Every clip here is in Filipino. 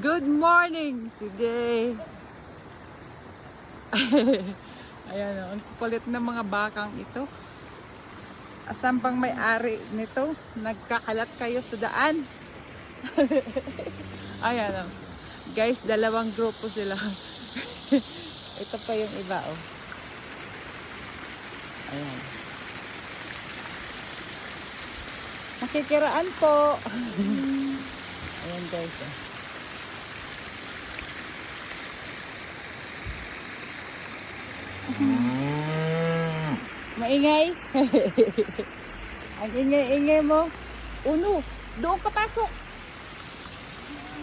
Good morning! Sige. Ayan o, ang kulit ng mga bakang ito. Asan pang may-ari nito? Nagkakalat kayo sa daan. Ayan o. Guys, dalawang grupo sila. Ito pa yung iba o. Ayan. Makikiraan po. Ayan guys o. Maingay. Ang ingay-ingay mo. Uno, doon ka pasok.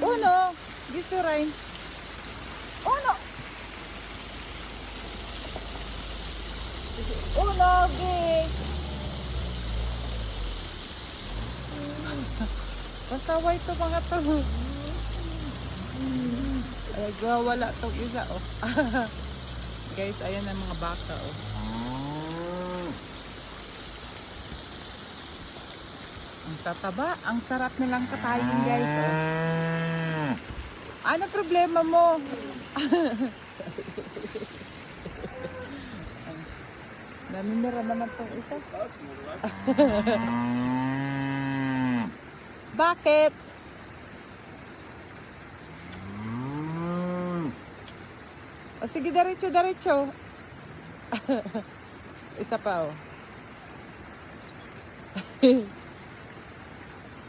Uno, dito rin. Uno. Uno, gig. Pasaway to mga to. Ay, wala tong isa oh. Guys, ayan ang mga baka oh. Ang tataba, ang sarap nilang katayin guys oh. Ano problema mo? Namimira naman tong isa. Bakit? O sige, diretso. Isa pa oh.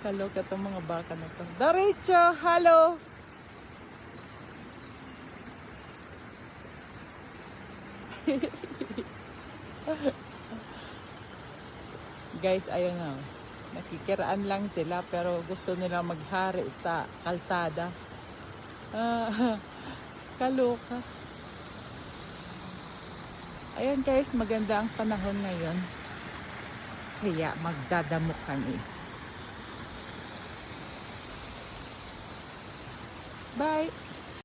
Kaloka tong mga baka na to. Diretso, hello. Guys, ayun na. Nakikiraan lang sila pero gusto nila maghari sa kalsada. Kaloka. Ayan guys, maganda ang panahon ngayon. Kaya magdadamok kami. Bye!